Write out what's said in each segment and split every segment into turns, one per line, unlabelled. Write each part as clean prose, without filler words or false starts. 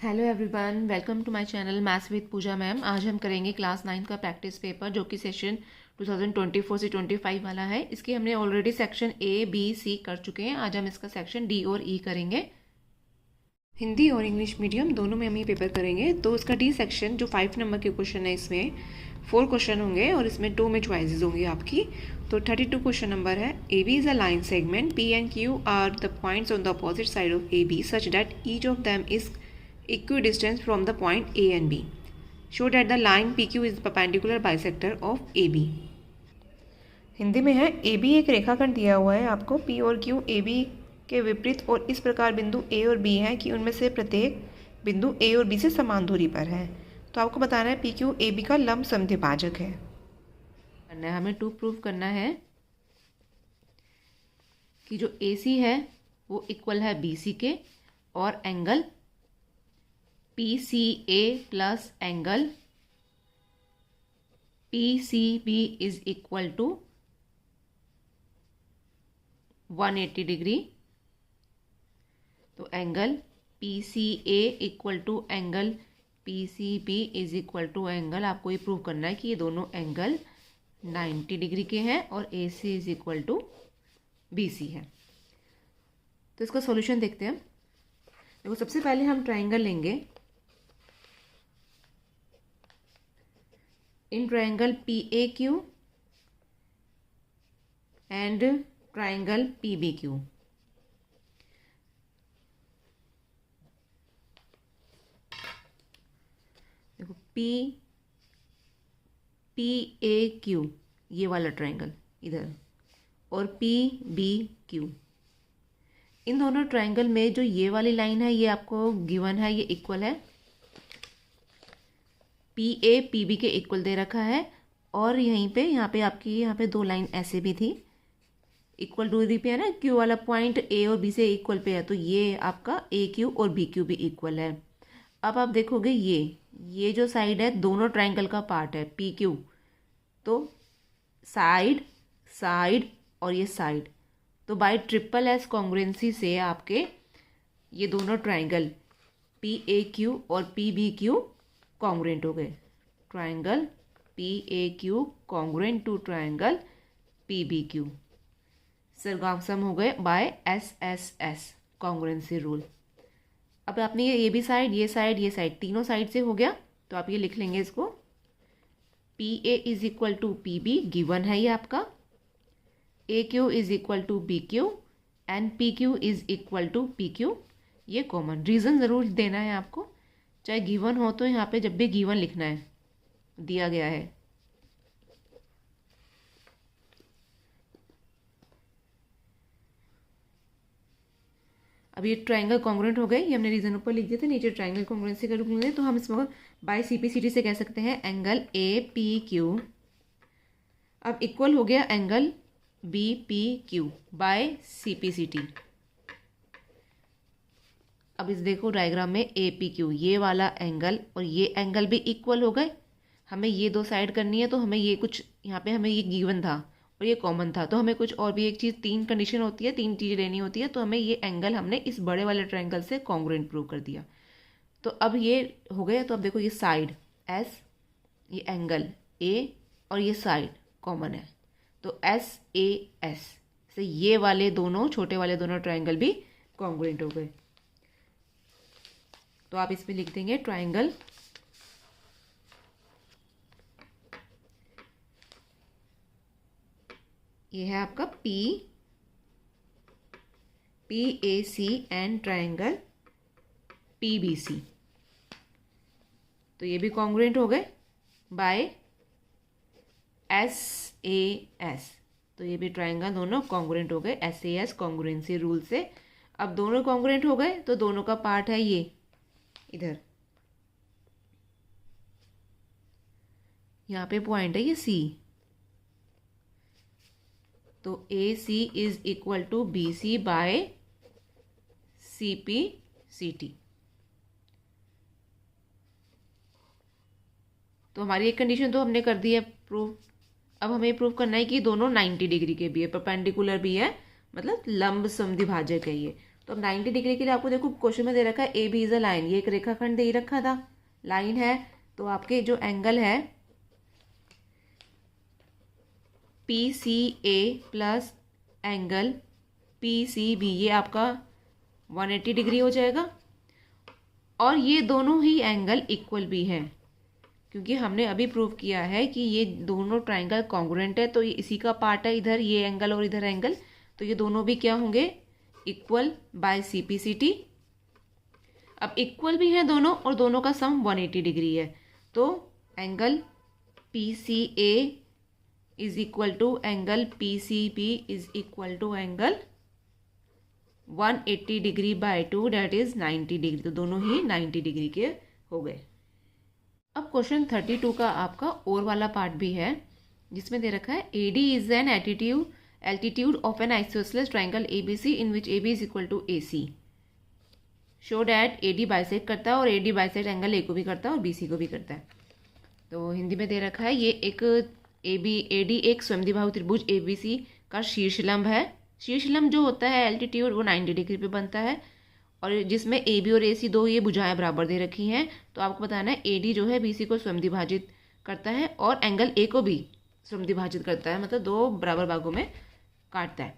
Hello everyone, welcome to my channel maths with Pooja ma'am. आज हम करेंगे क्लास 9 का प्रैक्टिस पेपर जो कि सेशन 2024 से 25 वाला है। इसके हमने already section A B C कर चुके हैं। आज हम इसका सेक्शन डी और ई करेंगे। हिंदी और इंग्लिश मीडियम दोनों में हम ये पेपर करेंगे। तो इसका डी सेक्शन जो 5 नंबर के क्वेश्चन है, इसमें 4 क्वेश्चन होंगे और इसमें 2 में चॉइसेस होंगी आपकी। तो 32 क्वेश्चन नंबर है। A B is a line segment, P and Q are the points on the opposite side of A B such that each of them is equidistant from the point A and B. Show that the line PQ is perpendicular bisector of AB. Hindi में है AB एक रेखाखंड दिया हुआ है आपको, P और Q AB के विपरीत और इस प्रकार बिंदु A और B हैं कि उनमें से प्रत्येक बिंदु A और B से समान दूरी पर है। तो आपको बताना है PQ AB का लंब समद्विभाजक है। हमें टू प्रूव करना है कि जो AC है वो इक्वल है BC के और angle PCA plus angle PCB is equal to 180 degree. तो angle PCA equal to angle PCB is equal to angle, आपको ये प्रूव करना है कि ये दोनों एंगल 90 डिग्री के हैं और AC is equal to BC है। तो इसका सॉल्यूशन देखते हैं। देखो, सबसे पहले हम ट्राइंगल लेंगे। in triangle PAQ and triangle PBQ. देखो PAQ ये वाला ट्राइंगल इधर और PBQ, इन दोनों ट्राइंगल में जो ये वाली लाइन है ये आपको गिवन है, ये इक्वल है। PA PB के इक्वल दे रखा है और यहीं पे यहाँ पे आपकी यहाँ पे दो लाइन ऐसे भी थी, इक्वल दूरी पे है ना। Q वाला पॉइंट A और B से इक्वल पे है, तो ये आपका AQ और BQ भी इक्वल है। अब आप देखोगे ये जो साइड है दोनों ट्राइंगल का पार्ट है PQ, तो साइड साइड और ये साइड, तो बाय ट्रिपल एस कॉन्ग्रुएंसी से आपके ये दोनों ट्राइंगल PAQ और PBQ कॉन्ग्रुएंट हो गए। Triangle PAQ congruent to triangle PBQ सरगामसम हो गए बाय SSS कॉन्ग्रुएंसी रूल। अब आपने ये भी साइड ये साइड तीनों साइड से हो गया, तो आप ये लिख लेंगे इसको। PA is equal to PB given है ये आपका, AQ is equal to BQ and PQ is equal to PQ, ये कॉमन। रीज़न ज़रूर देना है आपको, चाहे गिवन हो तो यहाँ पे जब भी गिवन लिखना है, दिया गया है। अब ये ट्राइंगल कॉन्ग्रुएंट हो गए, ये हमने रीजन ऊपर लिख दिए थे, नीचे ट्राइंगल कॉन्ग्रुएंसी का रूप लेंगे। तो हम इसमें बाय CPCT से कह सकते हैं एंगल APQ अब इक्वल हो गया एंगल BPQ बाय CPCT। अब इस देखो डायग्राम में APQ ये वाला एंगल और ये एंगल भी इक्वल हो गए। हमें ये दो साइड करनी है, तो हमें ये कुछ यहाँ पे हमें ये गिवन था और ये कॉमन था, तो हमें कुछ और भी एक चीज़, तीन कंडीशन होती है, तीन चीज़ें लेनी होती है। तो हमें ये एंगल हमने इस बड़े वाले ट्रायंगल से कॉन्ग्रुएंट प्रूव कर दिया। तो अब ये हो गया। तो अब देखो ये साइड S, ये एंगल A और ये साइड कॉमन है, तो SAS से ये वाले दोनों छोटे वाले दोनों ट्रायंगल भी कॉन्ग्रुएंट हो गए। तो आप इसमें लिख देंगे ट्रायंगल ये है आपका PAC एंड ट्रायंगल PBC, तो ये भी कॉन्ग्रुएंट हो गए बाय SAS। तो ये भी ट्रायंगल दोनों कॉन्ग्रुएंट हो गए SAS कॉन्ग्रुएंसी रूल से। अब दोनों कॉन्ग्रुएंट हो गए, तो दोनों का पार्ट है ये इधर, यहाँ पे पॉइंट है ये C, तो AC is equal to BC by CPCT। तो हमारी एक कंडीशन तो हमने कर दी है प्रूव। अब हमें प्रूव करना है कि दोनों 90 डिग्री के भी है, परपेंडिकुलर भी है, मतलब लंब समद्विभाजक है ये। तो अब 90 डिग्री के लिए आपको देखो क्वेश्चन में दे रखा है A B is a line, ये एक रेखाखंड दे रखा था, लाइन है। तो आपके जो एंगल है P C A plus angle P C B, ये आपका 180 डिग्री हो जाएगा। और ये दोनों ही एंगल इक्वल भी हैं, क्योंकि हमने अभी प्रूव किया है कि ये दोनों ट्राइंगल कॉन्ग्रुएंट है। तो ये इसी का पार्ट है, इधर ये एंगल और इधर एंगल, तो ये दोनों भी क्या होंगे, equal by C P C T. अब इक्वल भी है दोनों और दोनों का सम 180 डिग्री है। तो angle P C A is equal to angle P C B is equal to angle 180 degree by 2 that is 90 degree. तो दोनों ही 90 डिग्री के हो गए। अब क्वेश्चन 32 का आपका और वाला पार्ट भी है, जिसमें दे रखा है A D is an altitude of an isosceles triangle A B C in which A B is equal to A C. Show that A D bisect करता है और A D bisect angle A को भी करता है और B C को भी करता है। तो हिंदी में दे रखा है ये एक ए डी एक समद्विबाहु त्रिभुज ए बी सी का शीर्षलंब है। शीर्षलंब जो होता है एल्टीट्यूड वो 90 डिग्री पे बनता है, और जिसमें ए बी और ए सी दो ये भुजाएं बराबर दे रखी हैं। तो आपको बताना है ए डी जो है बी सी को समद्विभाजित करता है और एंगल ए को भी समद्विभाजित करता है, मतलब दो बराबर भागों में काटता है।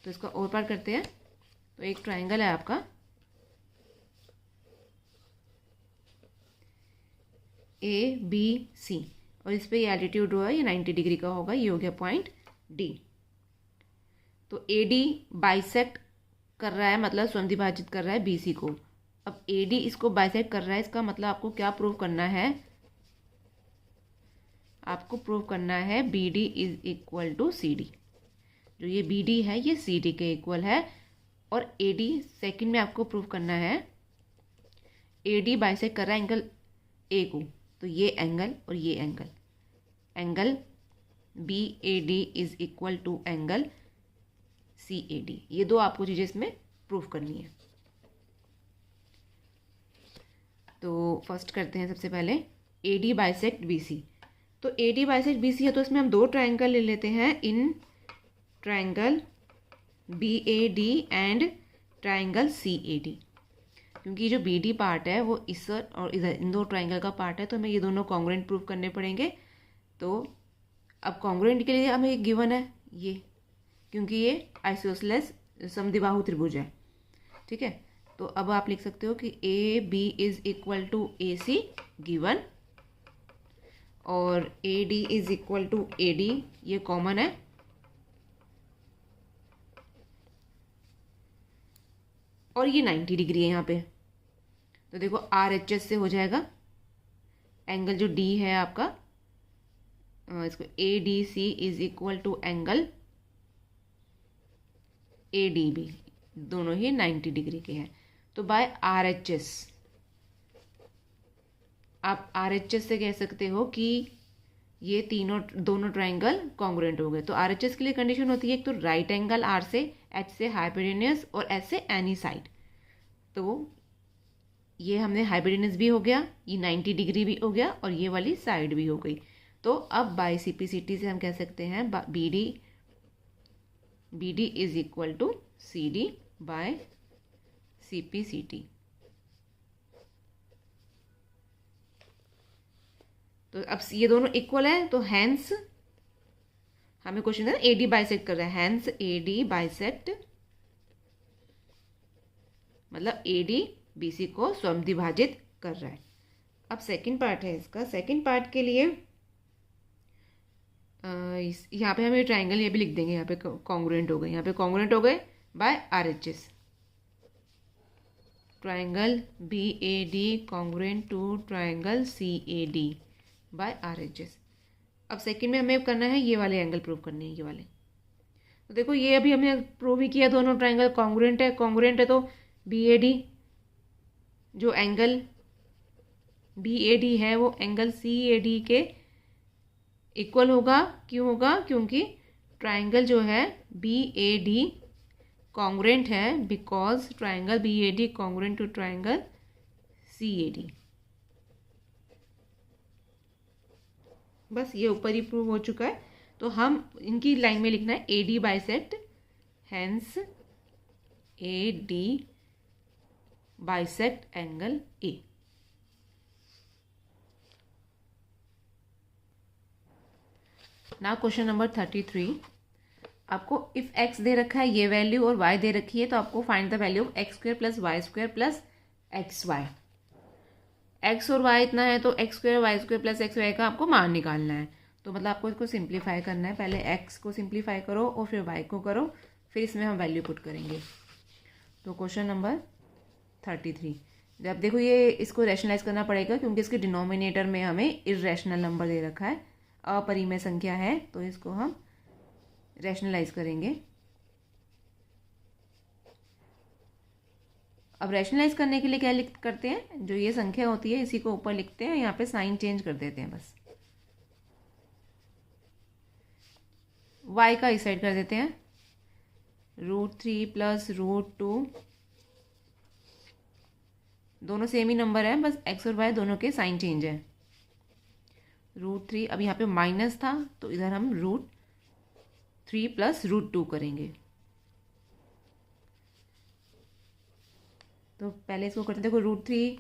तो इसका और पार्ट करते हैं। तो एक ट्राइंगल है आपका ए बी सी, और इस पर ये एल्टीट्यूड जो है ये 90 डिग्री का होगा, ये हो गया पॉइंट डी। तो ए डी बाइसेक्ट कर रहा है, मतलब समद्विभाजित कर रहा है बी सी को। अब ए डी इसको बाइसेक्ट कर रहा है, इसका मतलब आपको क्या प्रूव करना है, आपको प्रूव करना है B D is equal to C D. जो ये बी डी है ये सी डी के इक्वल है, और ए डी सेकेंड में आपको प्रूव करना है ए डी बाइसेक्ट कर रहा है एंगल ए को। तो ये एंगल और ये angle B A D is equal to angle C A D. ये दो आपको चीज़ें इसमें प्रूफ करनी है। तो फर्स्ट करते हैं सबसे पहले A D bisect B C. तो A D bisect B C है, तो इसमें हम दो ट्राइंगल ले लेते हैं, in triangle B A D and triangle C A D. क्योंकि जो बी डी पार्ट है वो इस और इधर इन दो ट्राइंगल का पार्ट है, तो हमें ये दोनों कॉन्ग्रुएंट प्रूफ करने पड़ेंगे। तो अब कॉन्ग्रुएंट के लिए हमें एक गिवन है ये, क्योंकि ये आइसोसेलेस समद्विबाहु त्रिभुज है, ठीक है। तो अब आप लिख सकते हो कि A B is equal to A C given, और A D is equal to A D ये कॉमन है, और ये 90 डिग्री है यहाँ पे। तो देखो आर एच एस से हो जाएगा एंगल जो डी है आपका, इसको A D C is equal to angle A D B, दोनों ही 90 डिग्री के हैं। तो बाय आर एच एस, आप आर एच एस से कह सकते हो कि ये दोनों ट्राइंगल कॉन्ग्रुएंट हो गए। तो आर एच एस के लिए कंडीशन होती है एक तो राइट एंगल आर से, एच से हाइपोटेन्यूस और एस से एनी साइड। तो ये हमने हाइपोटेन्यूस भी हो गया, ये 90 डिग्री भी हो गया, और ये वाली साइड भी हो गई। तो अब by C P C T से हम कह सकते हैं B D is equal to C D by C P C T. तो अब ये दोनों इक्वल है, तो हैंस हमें क्वेश्चन है ए डी बाइसेक्ट कर रहा है, हैंस ए डी बाइसेक्ट मतलब ए डी बी सी को समद्विभाजित कर रहा है। अब सेकंड पार्ट है इसका, सेकंड पार्ट के लिए यहाँ पे हमें ट्राइंगल ये भी लिख देंगे, यहाँ पे कॉन्ग्रुएंट हो गए, यहाँ पे कॉन्ग्रुएंट हो गए by R H S. Triangle B A D congruent to triangle C A D by R H S. अब सेकंड में हमें करना है ये वाले एंगल प्रूव करने हैं, ये वाले। तो देखो ये अभी हमने प्रूव ही किया, दोनों ट्राइंगल कॉन्ग्रुएंट है। तो बी ए डी जो एंगल बी ए डी है वो एंगल सी ए डी के इक्वल होगा। क्यों होगा? क्योंकि ट्राइंगल जो है बी ए डी कॉन्ग्रुएंट है, because triangle B A D congruent to triangle C A D. बस ये ऊपर ही प्रूव हो चुका है। तो हम इनकी लाइन में लिखना है A D bisect, hence A D bisect angle A. ना क्वेश्चन नंबर 33, आपको इफ x दे रखा है ये वैल्यू और y दे रखी है, तो आपको find the value of x square plus y square plus x y. X और y इतना है तो x square y square plus x y का आपको मान निकालना है। तो मतलब आपको इसको सिंप्लीफाई करना है, पहले x को सिंप्लीफाई करो और फिर y को करो, फिर इसमें हम वैल्यू पुट करेंगे। तो क्वेश्चन नंबर 33, जब देखो ये इसको रैशनलाइज करना पड़ेगा क्योंकि इसके डिनोमिनेटर में हमें इर्रेशनल नंबर दे रखा है, अपरिमेय संख्या है, तो इसको हम रैशनलाइज करेंगे। अब रैशनलाइज करने के लिए क्या करते हैं, जो ये संख्या होती है इसी को ऊपर लिखते हैं, यहाँ पे साइन चेंज कर देते हैं बस। y का इस साइड कर देते हैं √3 प्लस √2, दोनों सेम ही नंबर है, बस x और y दोनों के साइन चेंज है। √3, अब यहाँ पे माइनस था तो इधर हम √3 प्लस √2 करेंगे। तो पहले इसको करते देखो, √3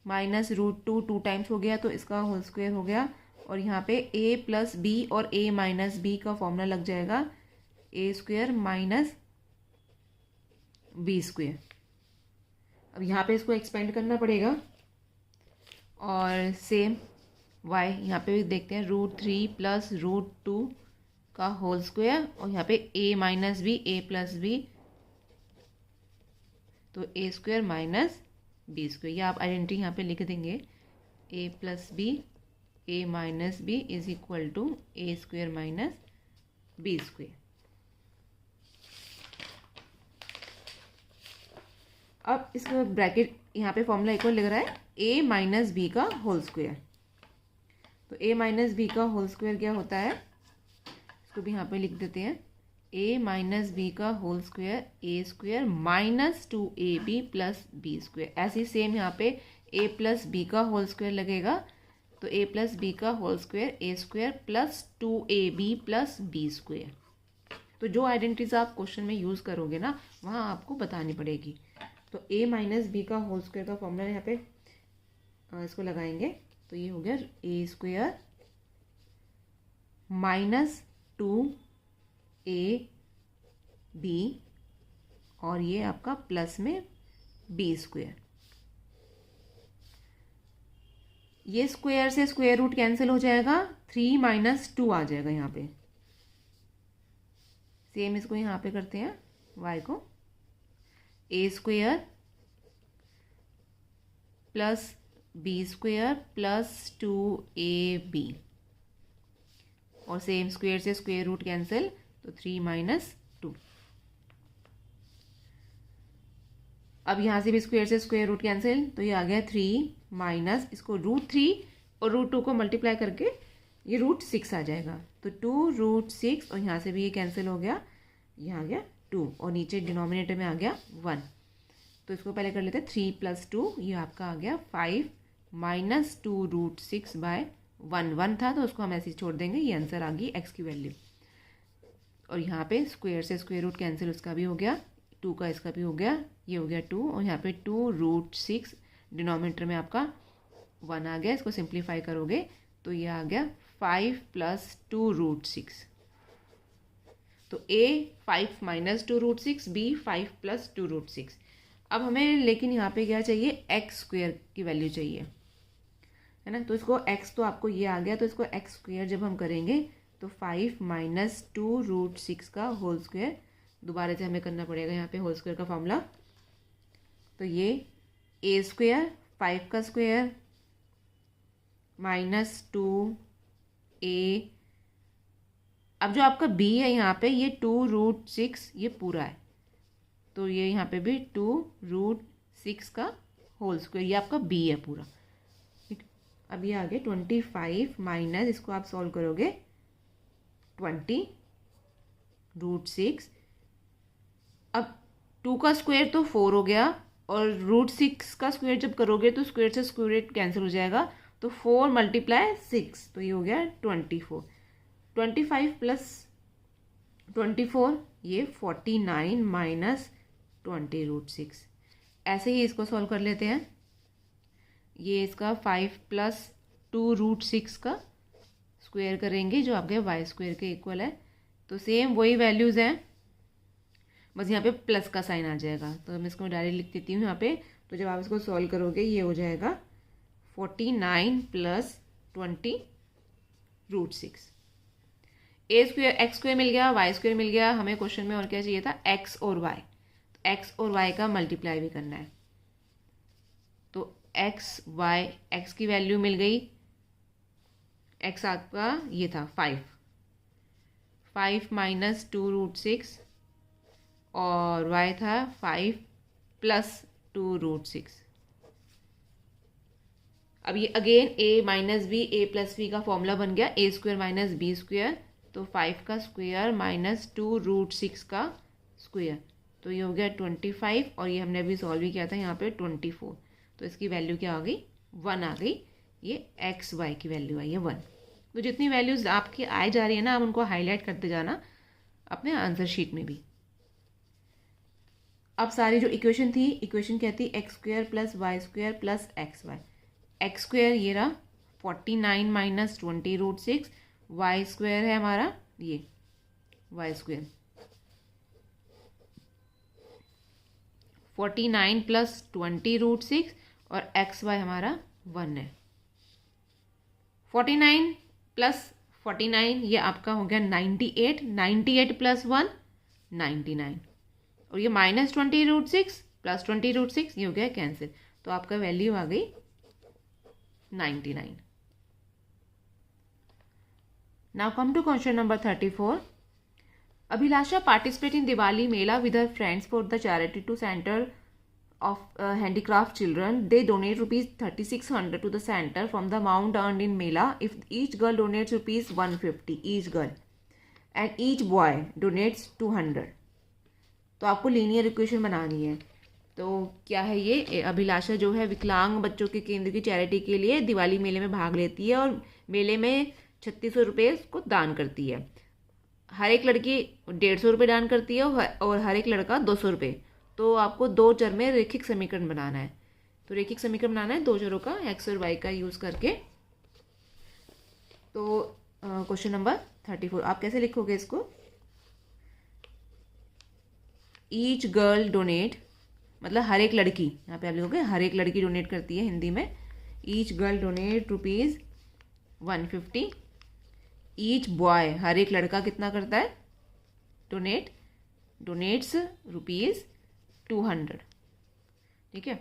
माइनस √2 2 टाइम्स हो गया तो इसका होल स्क्वायर हो गया, और यहाँ पे a प्लस बी और a माइनस बी का फॉर्मूला लग जाएगा a square minus b square. अब यहाँ पे इसको एक्सपेंड करना पड़ेगा, और सेम y यहाँ पे भी देखते हैं √3 प्लस √2 का होल स्क्वायर, और यहाँ पे a minus b a plus b, तो a square minus b square. या आप आइडेंटिटी यहाँ पे लिख देंगे a plus b a minus b is equal to a square minus b square. अब इसका ब्रैकेट यहाँ पे फॉर्मूला इक्वल लिख रहा है a माइनस बी का होल स्क्वायर। तो a माइनस बी का होल स्क्वायर क्या होता है, इसको भी यहाँ पे लिख देते हैं a माइनस बी का whole square a square minus 2ab plus b square. ऐसे ही सेम यहाँ पे a प्लस बी का होल स्क्वायर लगेगा, तो a प्लस बी का whole square a square plus 2ab plus b square. तो जो आइडेंटिटीज आप क्वेश्चन में यूज़ करोगे ना वहाँ आपको बतानी पड़ेगी। तो a माइनस बी का होल स्क्वायर का फॉर्मूला यहाँ पे इसको लगाएंगे, तो ये हो गया a स्क्वायर माइनस 2ab, और ये आपका प्लस में b स्क्वायर। ये स्क्वायर से स्क्वायर रूट कैंसिल हो जाएगा, 3 माइनस 2 आ जाएगा यहाँ पे। सेम इसको यहाँ पे करते हैं y को, a square plus b square plus 2ab, और सेम स्क्वायर से स्क्वायर रूट कैंसिल, तो 3 माइनस 2। अब यहाँ से भी स्क्वायर से स्क्वायर रूट कैंसिल, तो ये आ गया 3 माइनस, इसको √3 और √2 को मल्टीप्लाई करके ये √6 आ जाएगा, तो 2√6, और यहाँ से भी ये कैंसिल हो गया, यहाँ आ गया 2, और नीचे डिनोमिनेटर में आ गया 1। तो इसको पहले कर लेते हैं 3 प्लस 2, ये आपका आ गया 5 माइनस 2√6 बाय 1 था तो उसको हम ऐसे ही छोड़ देंगे, ये आंसर आ गई x की वैल्यू। और यहाँ पे स्क्वायर से स्क्वायर रूट कैंसिल, उसका भी हो गया, 2 का इसका भी हो गया, ये हो गया 2, और यहाँ पे 2√6 डिनोमिनेटर में आपका 1 आ गया। इसको सिंप्लीफाई करोगे तो ये आ गया 5 प्लस 2√6। तो a 5 माइनस 2√6, b 5 प्लस 2√6। अब हमें लेकिन यहाँ पे क्या चाहिए, x स्क्वायर की वैल्यू चाहिए, है ना। तो इसको x तो आपको ये आ गया, तो इसको x स्क्वायर जब हम करेंगे तो 5 माइनस 2√6 का होल स्क्वायर, दोबारा से हमें करना पड़ेगा यहाँ पे होल स्क्वायर का फॉर्मूला। तो ये a स्क्वायर 5 का स्क्वायर माइनस 2a, अब जो आपका b है यहाँ पे ये 2√6 ये पूरा है, तो ये यहाँ पे भी 2√6 का होल स्क्वायर, ये आपका b है पूरा। अब ये आ गया 25 माइनस, इसको आप सॉल्व करोगे 20√6। अब 2 का स्क्वायर तो 4 हो गया, और √6 का स्क्वायर जब करोगे तो स्क्वायर से स्क्वायर कैंसिल हो जाएगा, तो 4 मल्टीप्लाई 6, तो ये हो गया 24। 25 प्लस 24 ये 49 माइनस 20√6। ऐसे ही इसको सॉल्व कर लेते हैं। ये इसका 5 + 2√6 का स्क्वायर करेंगे जो आपके वाई स्क्वायर के इक्वल है। तो सेम वही वैल्यूज़ हैं, बस यहाँ पे प्लस का साइन आ जाएगा। तो मैं इसको डायरेक्ट लिख देती हूँ यहाँ पे। तो जब आप इसको सॉल्व करोगे ये हो जाएगा 49 + 20√6। ए स्क्वायर एक्स स्क्वायर मिल गया, वाई स्क्वायर मिल गया। हमें क्वेश्चन में और क्या चाहिए था, एक्स और वाई। तो एक्स और वाई का मल्टीप्लाई भी करना है। तो एक्स वाई, एक्स की वैल्यू मिल गई, एक्स आपका ये था 5 - 2√6 और वाई था 5 + 2√6। अब ये again a - b a + b का फॉर्मूला बन गया, a² - b²। तो 5 का स्क्वायर - 2√6 का स्क्वायर, तो ये हो गया 25। और ये हमने अभी सॉल्व भी किया था यहाँ पे 24। तो इसकी वैल्यू क्या आ गई, 1 आ गई। ये एक्स वाई की वैल्यू आई है 1। तो जितनी वैल्यूज आपकी आए जा रही है ना, आप उनको हाईलाइट करते जाना अपने आंसर शीट में भी। अब सारी जो इक्वेशन थी, इक्वेशन क्या थी, x² + y² + xy। x² ये रहा 49 - 20√6, y² है हमारा ये y²। 49 + 20√6 और xy हमारा 1 है। 49 + 49 ये आपका हो गया 98, 98 + 1 99, और ये -20√6 + 20√6 ये हो गया कैंसिल। तो आपका वैल्यू आ गई 99। Now come to question number 34. Abhilasha participate in Diwali Mela with her friends for the charity to Center of Handicraft Children. They donate rupees 3600 to the center from the amount earned in Mela. If each girl donates rupees 150 each girl and each boy donates 200. तो आपको linear equation बनानी है। तो क्या है ये, अभिलाषा जो है विकलांग बच्चों के केंद्र की चैरिटी के लिए दिवाली मेले में भाग लेती है और मेले में 3600 रुपये को दान करती है। हर एक लड़की 150 रुपये दान करती है और हर एक लड़का 200 रुपये। तो आपको दो चर में रेखिक समीकरण बनाना है। तो रेखिक समीकरण बनाना है दो चरों का, एक्स और वाई का यूज़ करके। तो क्वेश्चन नंबर 34 आप कैसे लिखोगे इसको, ईच गर्ल डोनेट, मतलब हर एक लड़की, यहाँ पे आप लिखोगे हर एक लड़की डोनेट करती है हिंदी में। Each girl donate rupees 150। Each boy, हर एक लड़का कितना करता है, डोनेट्स रुपीज़ 200। ठीक है।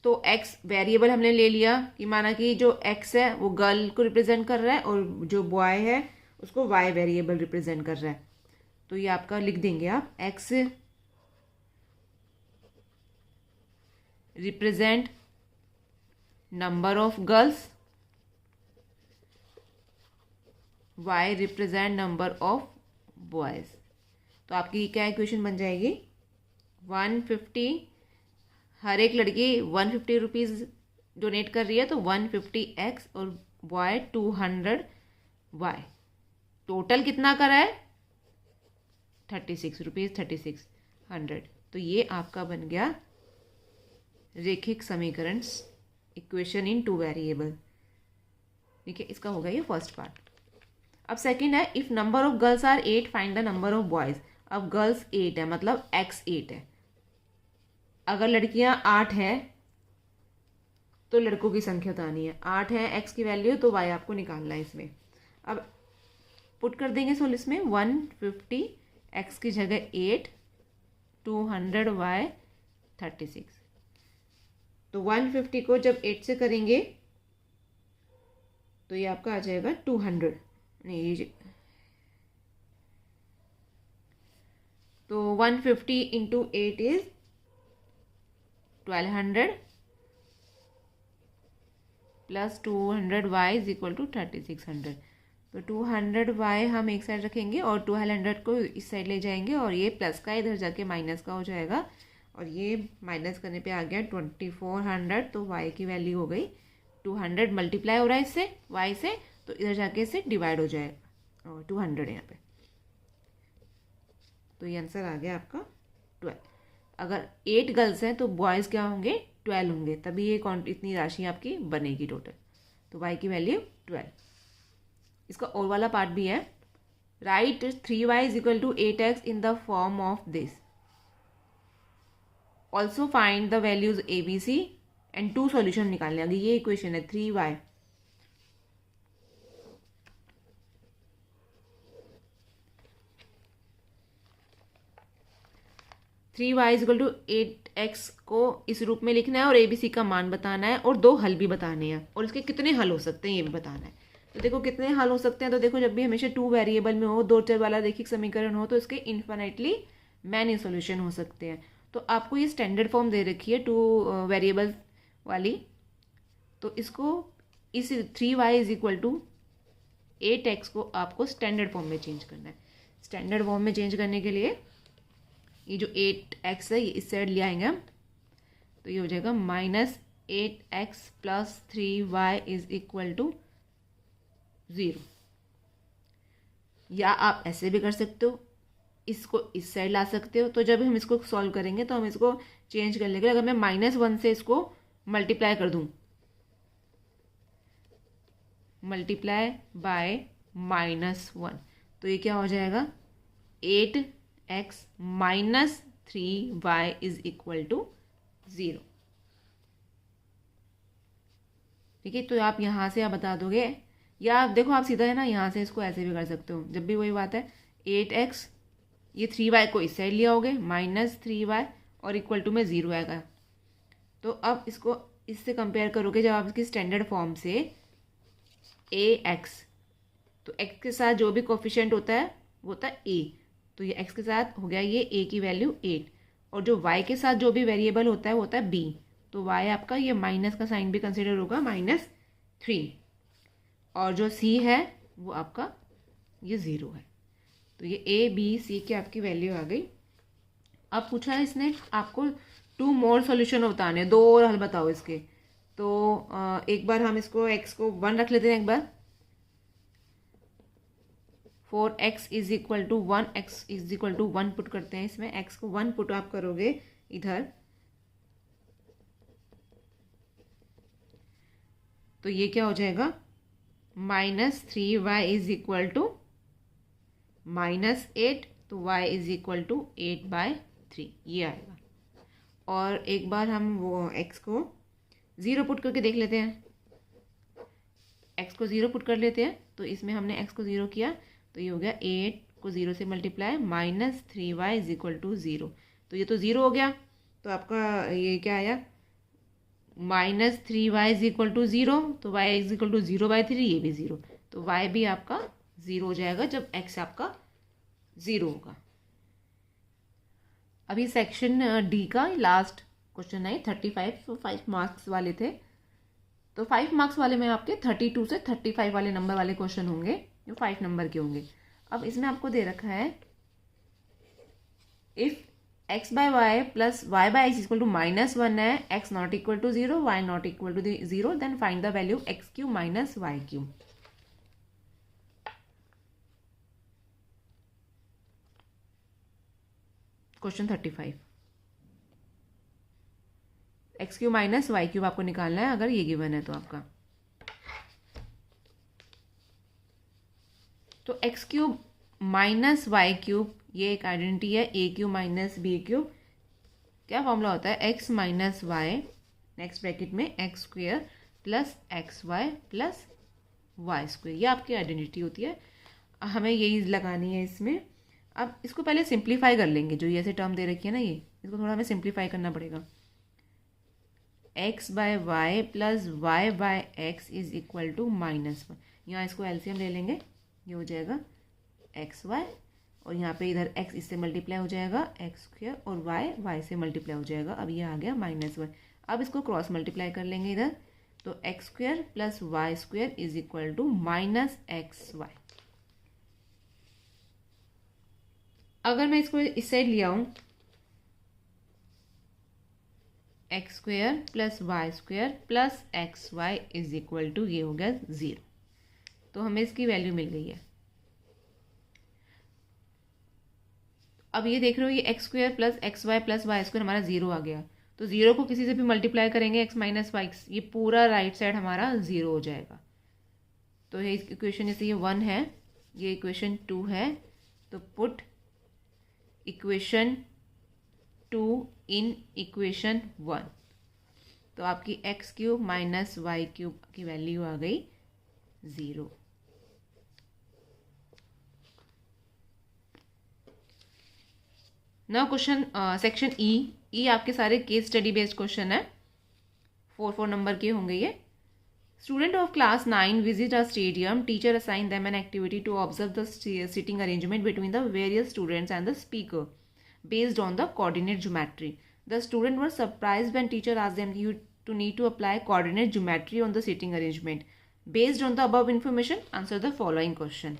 तो एक्स वेरिएबल हमने ले लिया कि माना कि जो एक्स है वो गर्ल को रिप्रेजेंट कर रहा है और जो बॉय है उसको वाई वेरिएबल रिप्रेजेंट कर रहा है। तो ये आपका लिख देंगे आप, x represent number of girls, y represent number of boys. तो आपकी क्या इक्वेशन बन जाएगी, 150, हर एक लड़की 150 रुपीज़ डोनेट कर रही है तो 150 एक्स और बॉय 200 वाई। टोटल कितना करा है, 36 रुपीज़, 3600। तो ये आपका बन गया रेखिक समीकरण, इक्वेशन इन 2 वेरिएबल। ठीक है, इसका होगा ये फर्स्ट पार्ट। अब सेकंड है, if number of girls are 8 find the number of boys. अब गर्ल्स 8 है मतलब x 8 है। अगर लड़कियां 8 है तो लड़कों की संख्या बतानी है। 8 है x की वैल्यू तो y आपको निकालना है इसमें। अब पुट कर देंगे सोल्यूशन में, 150 x की जगह 8, 200 y 36। तो 150 को जब 8 से करेंगे तो ये आपका आ जाएगा 200, नहीं तो 150 into 8 is 1200 plus 200 y is equal to 3600। तो 200 वाई हम एक साइड रखेंगे और 1200 को इस साइड ले जाएंगे और ये प्लस का इधर जाके माइनस का हो जाएगा और ये माइनस करने पे आ गया 2400। तो वाई की वैल्यू हो गई 200, मल्टीप्लाई हो रहा है इससे वाई से, तो इधर जाके इससे डिवाइड हो जाएगा और 200 यहाँ पे। तो ये आंसर आ गया आपका 12। अगर 8 गर्ल्स हैं तो बॉयज़ क्या होंगे, 12 होंगे, तभी ये इतनी राशि आपकी बनेगी टोटल। तो y की वैल्यू 12। इसका और वाला पार्ट भी है, right 3y is equal to 8x in the form of this, also find the values A B C and 2 solution निकालने। अभी ये इक्वेशन है 3y, three Y equal to 8x को इस रूप में लिखना है और ए बी सी का मान बताना है और 2 हल भी बताने हैं और इसके कितने हल हो सकते हैं ये भी बताना है। तो देखो कितने हल हो सकते हैं, तो देखो जब भी हमेशा 2 वेरिएबल में हो, 2 चर वाला रैखिक समीकरण हो, तो इसके इन्फिनिटली मैनी सॉल्यूशन हो सकते हैं। तो आपको ये स्टैंडर्ड फॉर्म दे रखी है 2 वेरिएबल वाली, तो इसको इस 3y is equal to 8x को आपको स्टैंडर्ड फॉर्म में चेंज करना है। स्टैंडर्ड फॉर्म में चेंज करने के लिए ये जो 8x है ये इस साइड ले आएंगे हम, तो ये हो जाएगा -8x plus 3y is equal to 0। या आप ऐसे भी कर सकते हो, इसको इस साइड ला सकते हो। तो जब हम इसको सॉल्व करेंगे तो हम इसको चेंज कर लेंगे। अगर मैं -1 से इसको मल्टीप्लाई कर दूं, मल्टीप्लाई बाय -1, तो ये क्या हो जाएगा 8x minus 3y is equal to 0। ठीक है, तो आप यहाँ से आप बता दोगे, या आप देखो आप सीधा है ना यहाँ से इसको ऐसे भी कर सकते हो। जब भी वही बात है 8x, ये 3y को इस साइड ले आओगे -3y और इक्वल टू में 0 आएगा। तो अब इसको इससे कंपेयर करोगे जब आप इसकी स्टैंडर्ड फॉर्म से ax, तो x के साथ जो भी कोफिशिएंट होता है वो होता है a, तो ये x के साथ हो गया ये a की वैल्यू 8, और जो y के साथ जो भी वेरिएबल होता है वो होता है b, तो y आपका ये माइनस का साइन भी कंसिडर होगा -3, और जो c है वो आपका ये 0 है। तो ये a b c की आपकी वैल्यू आ गई। अब पूछा है इसने आपको 2 मोर सॉल्यूशन बताने, 2 और हल बताओ इसके। तो एक बार हम इसको x को 1 रख लेते हैं, एक बार 4x is equal to 1, x is equal to 1 put करते हैं इसमें। x को 1 पुट आप करोगे इधर, तो ये क्या हो जाएगा -3y इज इक्वल टू -8, तो y इज इक्वल टू 8/3 ये आएगा। और एक बार हम वो x को 0 पुट करके देख लेते हैं, x को 0 पुट कर लेते हैं। तो इसमें हमने x को 0 किया, तो ये हो गया 8 को 0 से multiply -3y is equal to 0, तो ये तो 0 हो गया। तो आपका ये क्या आया -3y इज इक्वल टू 0, तो y इज इक्वल टू 0/3, ये भी 0, तो y भी आपका 0 हो जाएगा जब x आपका 0 होगा। अभी सेक्शन डी का लास्ट क्वेश्चन है 35, तो 5 मार्क्स वाले थे। तो 5 मार्क्स वाले में आपके 32 से 35 वाले नंबर वाले क्वेश्चन होंगे जो 5 नंबर के होंगे। अब इसमें आपको दे रखा है if x/y plus y/x equal to -1 है, x not equal to 0, y not equal to 0, then find the value x³ minus y³। Question 35, x³ minus y³ आपको निकालना है अगर ये गिवन है तो आपका। तो x³ माइनस y³ ये एक आइडेंटिटी है, a³ माइनस b³। क्या फॉर्मूला होता है x minus y next bracket में x² plus xy plus y², ये आपकी आइडेंटिटी होती है। हमें यही लगानी है इसमें। अब इसको पहले सिंप्लीफाई कर लेंगे, जो ये ऐसे टर्म दे रखी है ना, ये इसको थोड़ा हमें सिंप्लीफाई करना पड़ेगा। x/y plus y/x is equal to -1, यहाँ इसको एलसीएम ले लेंगे, ये हो जाएगा xy, और यहाँ पे इधर x इससे मल्टीप्लाई हो जाएगा x² और y से मल्टीप्लाई हो जाएगा। अब ये आ गया -1। अब इसको क्रॉस मल्टीप्लाई कर लेंगे इधर, तो x² plus y² is equal to -xy। अगर मैं इसको इस साइड ले आऊँ, x² plus y² plus xy is equal to ये हो गया 0, तो हमें इसकी वैल्यू मिल गई है। अब ये देख रहे हो ये x square plus x y plus y square हमारा 0 आ गया। तो 0 को किसी से भी मल्टीप्लाई करेंगे एक्स माइनस वाई, ये पूरा राइट साइड हमारा 0 हो जाएगा। तो ये इक्वेशन जैसे ये 1 है, ये इक्वेशन 2 है, तो पुट इक्वेशन 2 इन इक्वेशन 1। तो आपकी x cube minus y cube की वैल्यू आ गई 0। नाउ क्वेश्चन सेक्शन ई आपके सारे केस स्टडी बेस्ड क्वेश्चन है, 4 नंबर के होंगे ये। Student of class 9 visit a stadium, teacher assign them an activity to observe the seating arrangement between the various students and the speaker based on the coordinate geometry. The student were surprised when teacher asked them you to need to apply coordinate geometry on the seating arrangement based on the above information, answer the following question.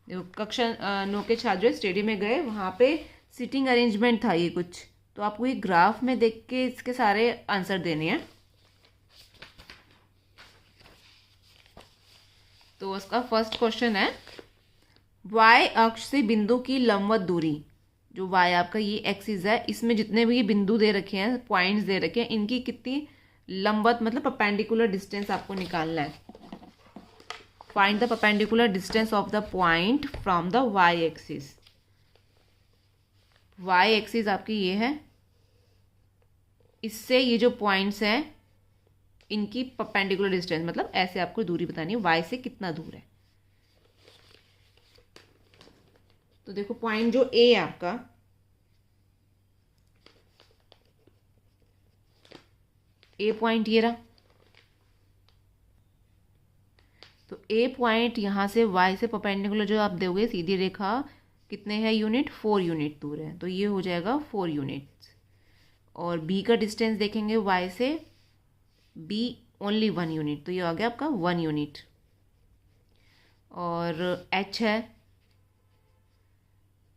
देखो कक्षा 9 के छात्र stadium में गए, वहाँ पे sitting arrangement था ये कुछ, तो आपको ये ग्राफ में देख के इसके सारे आंसर देने हैं। तो उसका फर्स्ट क्वेश्चन है y अक्ष से बिंदु की लंबवत दूरी, जो y आपका ये एक्सिस है, इसमें जितने भी ये बिंदु दे रखे हैं, पॉइंट्स दे रखे हैं, इनकी कितनी लंबवत मतलब परपेंडिकुलर डिस्टेंस आपको निकालना है। Find the perpendicular distance of the point from the y axis. y axis आपकी ये है, इससे ये जो पॉइंट्स हैं इनकी परपेंडिकुलर डिस्टेंस, मतलब ऐसे आपको दूरी बतानी है y से कितना दूर है। तो देखो पॉइंट जो a है आपका, a पॉइंट ये रहा, तो a पॉइंट यहाँ से y से परपेंडिकुलर जो आप दोगे सीधी रेखा, कितने हैं यूनिट, 4 यूनिट दूर है, तो ये हो जाएगा 4 यूनिट्स। और b का डिस्टेंस देखेंगे y से, b ओनली 1 यूनिट, तो ये आ गया आपका 1 यूनिट। और h है,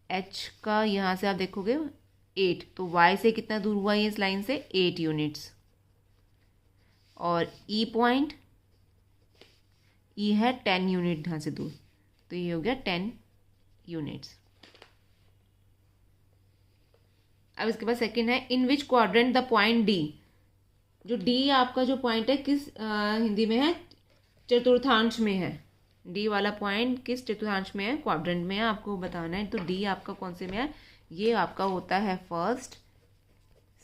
h का यहाँ से आप देखोगे 8, तो y से कितना दूर हुआ ये इस लाइन से, 8 यूनिट्स। और e पॉइंट, e है 10 यूनिट यहाँ से दूर, तो ये हो गया 10 यूनिट्स। अब इसके बाद सेकंड है in which quadrant the point D, जो डी आपका जो पॉइंट है किस हिंदी में है, चतुर्थांश में है। डी वाला पॉइंट किस चतुर्थांश में है, क्वाड्रेंट में है, आपको बताना है। तो डी आपका कौन से में है, ये आपका होता है फर्स्ट,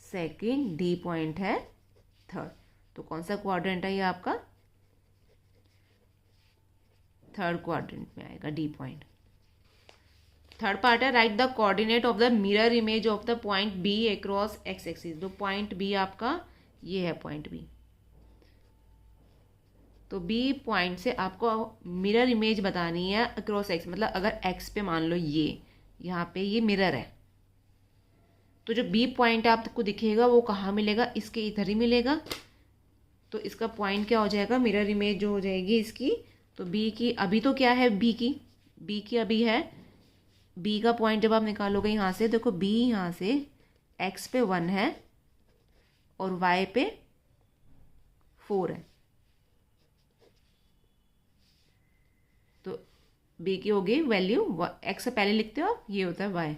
सेकंड, डी पॉइंट है थर्ड। तो कौन सा क्वाड्रेंट है ये आपका, थर्ड क्वाड्रेंट में आएगा डी पॉइंट। थर्ड पार्ट है write the coordinate of the mirror image of the point B across x axis. तो पॉइंट बी आपका ये है पॉइंट बी, तो बी पॉइंट से आपको मिरर इमेज बतानी है अक्रॉस एक्स, मतलब अगर एक्स पे मान लो ये यहाँ पे ये मिरर है, तो जो बी पॉइंट आपको दिखेगा वो कहाँ मिलेगा, इसके इधर ही मिलेगा। तो इसका पॉइंट क्या हो जाएगा, मिरर इमेज जो हो जाएगी इसकी। तो बी की अभी तो क्या है, बी की अभी है, बी का पॉइंट जब आप निकालोगे यहाँ से, देखो बी यहाँ से एक्स पे 1 है और वाई पे 4 है, तो बी की हो गई वैल्यू, एक्स से पहले लिखते हो ये होता है वाई,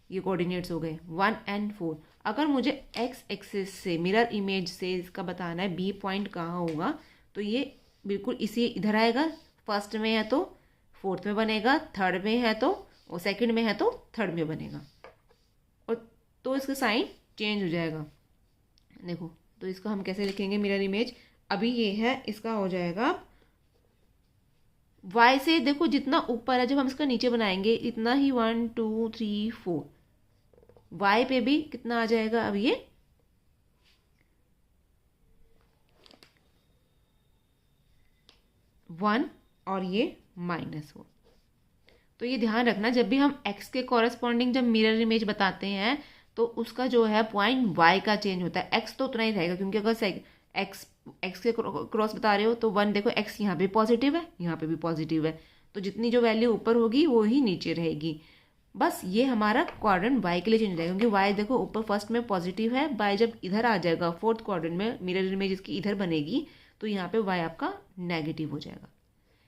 ये कोऑर्डिनेट्स हो गए 1 and 4। अगर मुझे एक्स एक्सिस से मिरर इमेज से इसका बताना है बी पॉइंट कहाँ होगा, तो ये बिल्कुल इसी इधर आएगा, फर्स्ट में है तो फोर्थ में बनेगा, थर्ड में है तो, और सेकंड में है तो थर्ड में बनेगा, और तो इसका साइन चेंज हो जाएगा। देखो तो इसको हम कैसे लिखेंगे मिरर इमेज, अभी ये है, इसका हो जाएगा y से, देखो जितना ऊपर है जब हम इसका नीचे बनाएंगे इतना ही 1 2 3 4, y पे भी कितना आ जाएगा, अब ये 1 और ये -1। तो ये ध्यान रखना जब भी हम x के कॉरेस्पॉन्डिंग जब मिरर इमेज बताते हैं तो उसका जो है पॉइंट y का चेंज होता है, x तो उतना ही रहेगा, क्योंकि अगर x के क्रॉस बता रहे हो तो 1 देखो x यहाँ पे पॉजिटिव है, यहाँ पे भी पॉजिटिव है, तो जितनी जो वैल्यू ऊपर होगी वो ही नीचे रहेगी। बस ये हमारा क्वाड्रेंट y के लिए चेंज हो जाएगा, क्योंकि y देखो ऊपर फर्स्ट में पॉजिटिव है, y जब इधर आ जाएगा फोर्थ क्वाड्रेंट में मिरर इमेज इसकी इधर बनेगी, तो यहाँ पे y आपका नेगेटिव हो जाएगा।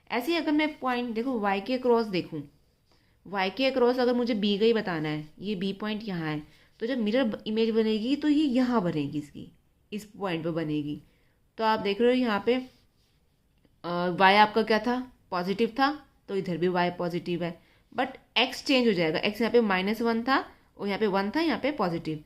ऐसे ही अगर मैं पॉइंट देखो वाई के अक्रॉस देखूँ, वाई के अक्रॉस अगर मुझे बी का ही बताना है, ये बी पॉइंट यहाँ है, तो जब मिरर इमेज बनेगी तो ये यहाँ बनेगी, इसकी इस पॉइंट पे बनेगी। तो आप देख रहे हो यहाँ पे वाई आपका क्या था, पॉजिटिव था, तो इधर भी वाई पॉजिटिव है, बट एक्स चेंज हो जाएगा। एक्स यहाँ पे -1 था और यहाँ पे 1 था, यहाँ पे पॉजिटिव।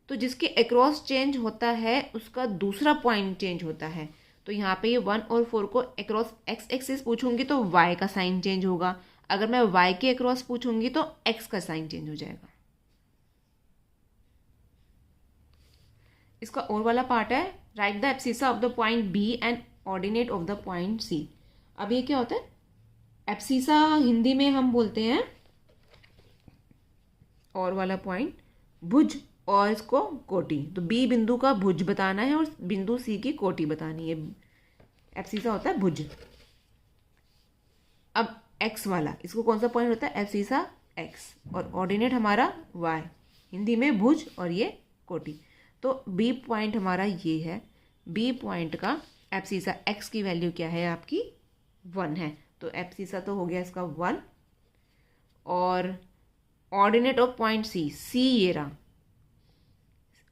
तो जिसके अक्रॉस चेंज होता है उसका दूसरा पॉइंट चेंज होता है। तो यहाँ पे ये 1 और 4 को अक्रॉस एक्स एक्सिस पूछूंगी तो वाई का साइन चेंज होगा, अगर मैं वाई के अक्रॉस पूछूंगी तो एक्स का साइन चेंज हो जाएगा। इसका और वाला पार्ट है, write the abscissa of the point B and ordinate of the point C. अब ये क्या होता है, एब्सिसा हिंदी में हम बोलते हैं और वाला पॉइंट भुज, और इसको कोटि। तो बी बिंदु का भुज बताना है और बिंदु सी की कोटि बतानी है। एब्सिसा होता है भुज। अब एक्स वाला, इसको कौन सा पॉइंट होता है, एब्सिसा एक्स, और ऑर्डिनेट हमारा वाई, हिंदी में भुज और ये कोटि। तो बी पॉइंट हमारा ये है, बी पॉइंट का एब्सिसा एक्स की वैल्यू क्या है आपकी 1 है। तो एब्सिसा तो हो गया इसका 1, और ऑर्डिनेट ऑफ पॉइंट सी, सी ये रहा,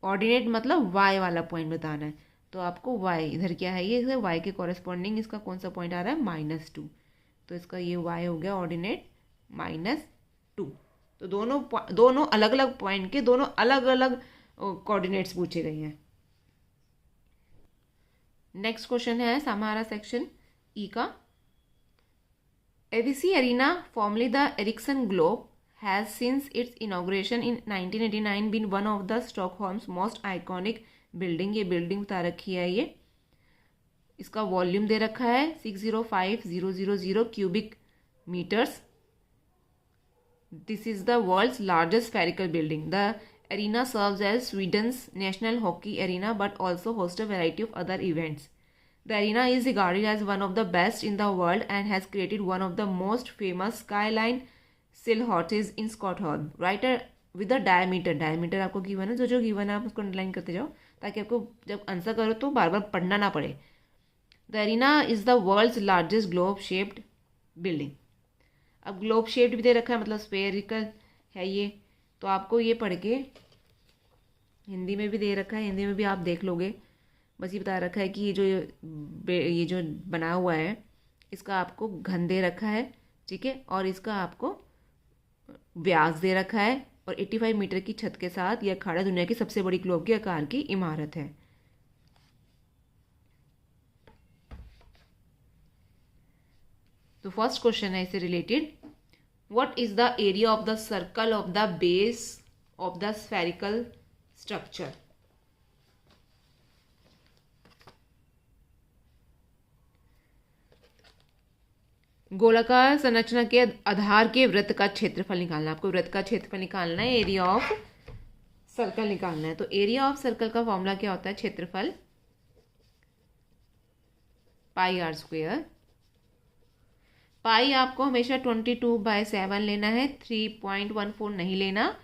ऑर्डिनेट मतलब वाई वाला पॉइंट बताना है। तो आपको वाई इधर क्या है, ये वाई के कॉरेस्पॉन्डिंग इसका कौन सा पॉइंट आ रहा है, -2। तो इसका ये वाई हो गया ऑर्डिनेट -2। तो दोनों अलग अलग पॉइंट के दोनों अलग अलग कोऑर्डिनेट्स पूछे गए हैं। नेक्स्ट क्वेश्चन है हमारा सेक्शन ई का। Avicii Arena, formerly the Ericsson Globe, has since its inauguration in 1989 been one of the Stockholm's most iconic building। ये बिल्डिंग बता रखी है, ये इसका वॉल्यूम दे रखा है 605000 cubic metres. This is the world's largest spherical building. The arena serves as Sweden's national hockey arena but also hosts a variety of other events. The arena is regarded as one of the best in the world and has created one of the most famous skyline silhouettes in Stockholm, right with a diameter। diameter आपको given है, जो given है आप उसको underline करते जाओ ताकि आपको जब आंसर करो तो बार बार पढ़ना ना पड़े। The arena is the world's largest globe shaped building. अब ग्लोब शेप्ड भी दे रखा है, मतलब स्फेरिकल है ये। तो आपको ये पढ़ के, हिंदी में भी दे रखा है, हिंदी में भी आप देख लोगे, बस ये बता रखा है कि ये जो बना हुआ है इसका आपको घन दे रखा है, ठीक है, और इसका आपको व्यास दे रखा है, और 85 मीटर की छत के साथ यह अखाड़ा दुनिया की सबसे बड़ी ग्लोब के आकार की इमारत है। तो फर्स्ट क्वेश्चन है इससे related, what is the area of the circle of the base of the spherical structure. गोलाकार संरचना के आधार के वृत्त का क्षेत्रफल निकालना। आपको वृत्त का क्षेत्रफल निकालना है, एरिया ऑफ सर्कल निकालना है। तो एरिया ऑफ सर्कल का फॉर्मूला क्या होता है, क्षेत्रफल πr²। पाई आपको हमेशा 22/7 लेना है, 3.14 नहीं लेना।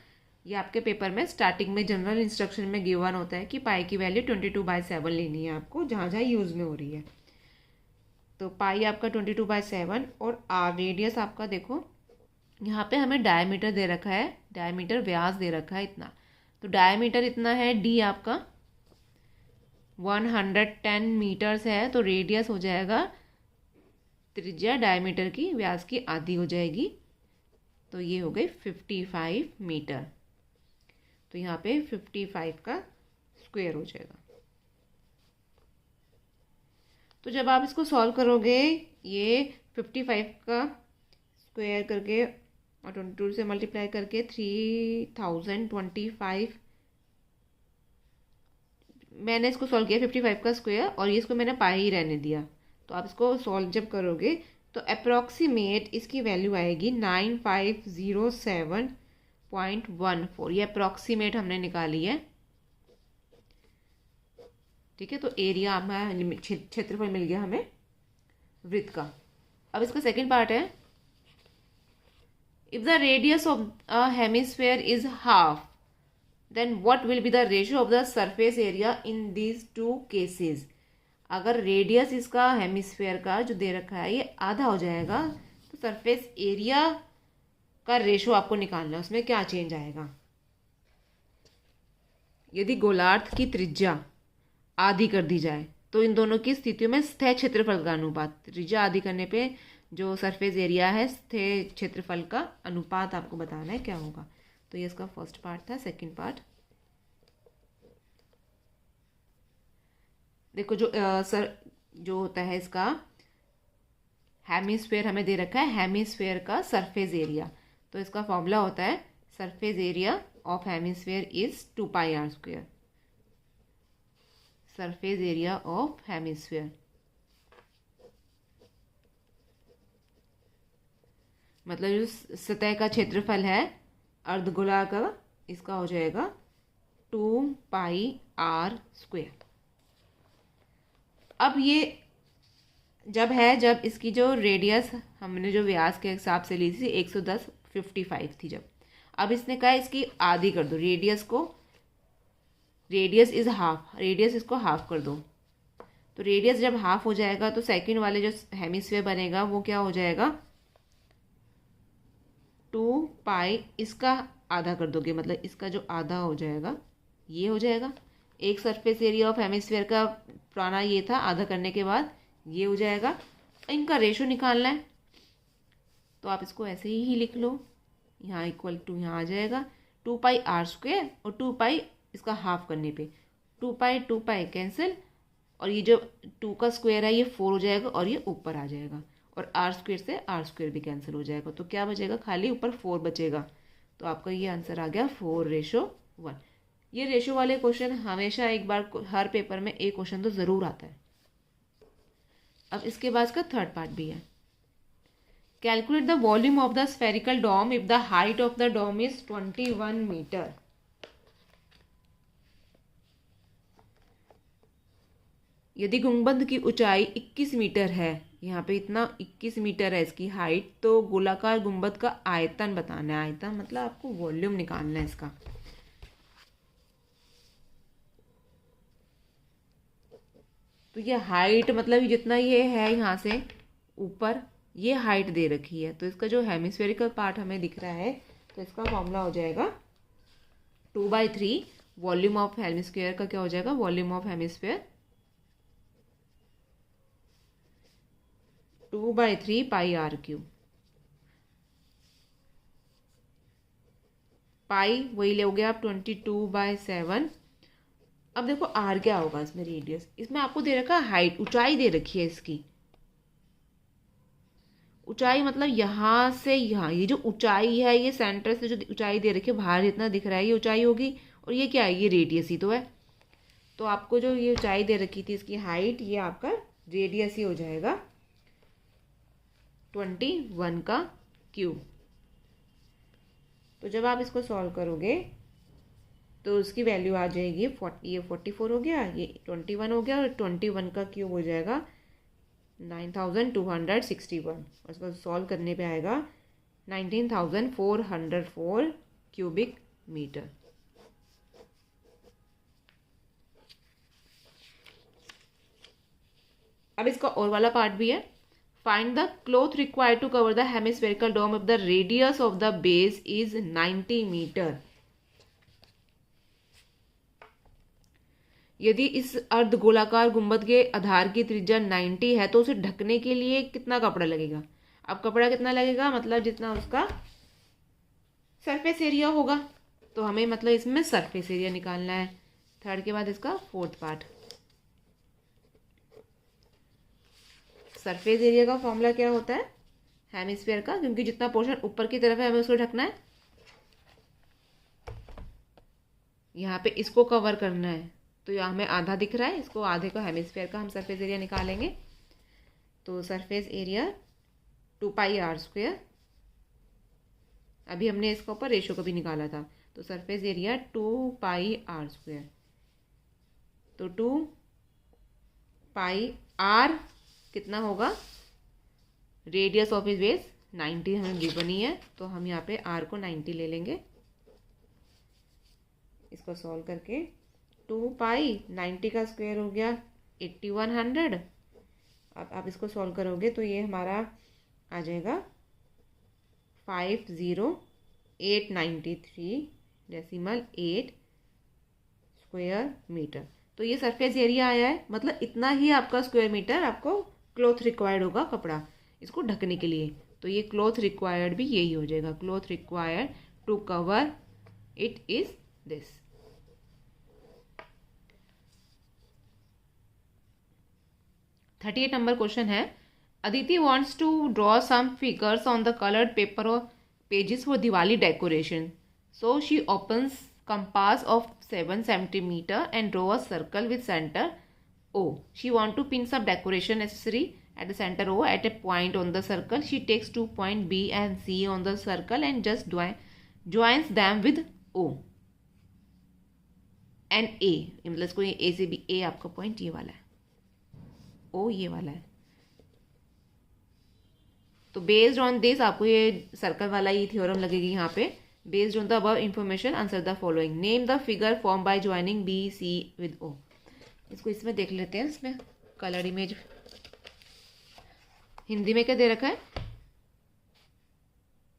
ये आपके पेपर में स्टार्टिंग में जनरल इंस्ट्रक्शन में गिवन होता है कि पाई की वैल्यू 22/7 लेनी है आपको, जहाँ जहाँ यूज़ में हो रही है। तो पाई आपका 22/7, और आर रेडियस आपका देखो यहाँ पे हमें डायमीटर दे रखा है, डायमीटर व्यास दे रखा है इतना। तो डायमीटर इतना है, डी आपका 110 मीटर्स है, तो रेडियस हो जाएगा त्रिज्या डायमीटर की व्यास की आधी हो जाएगी, तो ये हो गई 55 मीटर। तो यहाँ पे 55 का स्क्वायर हो जाएगा। तो जब आप इसको सॉल्व करोगे, ये 55 का स्क्वायर करके और 22 से मल्टीप्लाई करके 3025, मैंने इसको सॉल्व किया 55 का स्क्वायर, और ये इसको मैंने पाई ही रहने दिया। तो आप इसको सॉल्व जब करोगे तो अप्रॉक्सीमेट इसकी वैल्यू आएगी 9507.14। ये अप्रॉक्सीमेट हमने निकाली है, ठीक है। तो एरिया हमें क्षेत्रफल मिल गया हमें वृत्त का। अब इसका सेकंड पार्ट है, if the radius of a hemisphere is half then what will be the ratio of the surface area in these two cases. अगर रेडियस इसका हेमिस्फेयर का जो दे रखा है ये आधा हो जाएगा तो सरफेस एरिया का रेशो आपको निकालना है, उसमें क्या चेंज आएगा। यदि गोलार्ध की त्रिज्या आधी कर दी जाए तो इन दोनों की स्थितियों में सतह क्षेत्रफल का अनुपात, त्रिज्या आधी करने पे जो सरफेस एरिया है सतह क्षेत्रफल का अनुपात आपको बताना है क्या होगा। तो ये इसका फर्स्ट पार्ट था। सेकंड पार्ट देखो, जो होता है इसका हेमिस्फेयर हमें दे रखा है, हेमिस्फेयर का सरफेस एरिया, तो इसका फॉर्मूला होता है surface area of hemisphere is 2πr²। Surface area of hemisphere मतलब जो सतह का क्षेत्रफल है अर्धगोला का, इसका हो जाएगा 2πr²। अब ये जब इसकी जो रेडियस हमने जो व्यास के हिसाब से ली थी 110/55 थी, जब अब इसने कहा इसकी आधी कर दो, रेडियस इज हाफ, रेडियस इसको हाफ कर दो। तो रेडियस जब हाफ हो जाएगा तो सेकंड वाले जो हेमिस्फीयर बनेगा वो क्या हो जाएगा 2π, इसका आधा कर दोगे, मतलब इसका जो आधा हो जाएगा ये हो जाएगा। एक सरफेस एरिया ऑफ हेमिस्फीयर का पुराना ये था, आधा करने के बाद ये हो जाएगा। इनका रेशो निकालना है तो आप इसको ऐसे ही लिख लो, यहाँ इक्वल टू यहाँ आ जाएगा 2πr² और 2π इसका हाफ करने पे 2π कैंसिल, और ये जो 2 का स्क्वायर है ये 4 हो जाएगा और ये ऊपर आ जाएगा, और r² से r² भी कैंसिल हो जाएगा, तो क्या बचेगा खाली ऊपर 4 बचेगा। तो आपका ये आंसर आ गया 4:1। ये रेशो वाले क्वेश्चन हमेशा एक बार हर पेपर में एक क्वेश्चन तो ज़रूर आता है। अब इसके बाद का थर्ड पार्ट भी है। Calculate the volume of the spherical dome if the height of the dome is 21 metre. यदि गुंबद की ऊंचाई 21 मीटर है, यहाँ पे इतना 21 मीटर है इसकी हाइट, तो गोलाकार गुंबद का आयतन बताना है। आयतन मतलब आपको वॉल्यूम निकालना है इसका। तो ये हाइट मतलब जितना ये है यहाँ से ऊपर ये हाइट दे रखी है, तो इसका जो हेमिस्फेरिकल पार्ट हमें दिख रहा है तो इसका फॉर्मूला हो जाएगा 2/3 वॉल्यूम ऑफ हेमिस्फीयर का क्या हो जाएगा, वॉल्यूम ऑफ हेमिस्फीयर 2/3 πr³। पाई वही लोगे आप 22/7। अब देखो आर क्या होगा इसमें, रेडियस, इसमें आपको दे रखा है हाइट, ऊंचाई दे रखी है इसकी। ऊंचाई मतलब यहाँ से यहाँ, ये जो ऊंचाई है ये सेंटर से जो ऊंचाई दे रखी है बाहर जितना दिख रहा है ये ऊंचाई होगी, और ये क्या है ये रेडियस ही तो है। तो आपको जो ये ऊंचाई दे रखी थी इसकी हाइट, ये आपका रेडियस ही हो जाएगा 21 का क्यूब। तो जब आप इसको सॉल्व करोगे तो उसकी वैल्यू आ जाएगी 40, ये 44 हो गया, ये 21 हो गया, और 21 का क्यूब हो जाएगा 9261, और इसको सॉल्व करने पे आएगा 19,404 क्यूबिक मीटर। अब इसका और वाला पार्ट भी है। Find the cloth required to cover the hemispherical dome if the radius of the base is 90 metre. यदि इस अर्धगोलाकार गुंबद के आधार की त्रिज्या 90 है तो उसे ढकने के लिए कितना कपड़ा लगेगा। अब कपड़ा कितना लगेगा मतलब जितना उसका सरफेस एरिया होगा, तो हमें मतलब इसमें सरफेस एरिया निकालना है। थर्ड के बाद इसका फोर्थ पार्ट, सरफेस एरिया का फॉर्मूला क्या होता है हेमिस्फीयर का, क्योंकि जितना पोर्शन ऊपर की तरफ है हमें उसको ढकना है, यहाँ पे इसको कवर करना है, तो यहाँ हमें आधा दिख रहा है, इसको आधे का हेमिस्फीयर का हम सरफेस एरिया निकालेंगे। तो सरफेस एरिया 2πr², अभी हमने इसके ऊपर रेशो को भी निकाला था, तो सरफेस एरिया 2πr², तो 2πr कितना होगा, रेडियस ऑफ इस बेस 90 हमें गिवन ही है, तो हम यहाँ पे r को 90 ले लेंगे। इसको सॉल्व करके 2π 90 का स्क्वायर हो गया 8100। अब आप इसको सॉल्व करोगे तो ये हमारा आ जाएगा 50893 स्क्वायर मीटर। तो ये सरफेस एरिया आया है, मतलब इतना ही आपका स्क्वायर मीटर आपको क्लॉथ रिक्वायर्ड होगा कपड़ा इसको ढकने के लिए। तो ये क्लॉथ रिक्वायर्ड भी यही हो जाएगा, cloth required to cover it is this. Thirty 38 number question है, Aditi wants to draw some figures on the colored paper or pages for Diwali decoration. So she opens compass of 7 centimeter and draw a circle with center O. She want to pin some decoration accessory at the center O at a point on the circle. She takes 2 point B and C on the circle and just joins them with O and A. मतलब इसको A से भी A आपका point ये वाला है, ओ ये वाला है। तो बेस्ड ऑन दिस आपको ये सर्कल वाला ही थ्योरम लगेगी यहाँ पे। Based on the above information answer the following, name the figure form by joining B C with O. इसको इसमें देख लेते हैं, इसमें कलर इमेज हिंदी में क्या दे रखा है।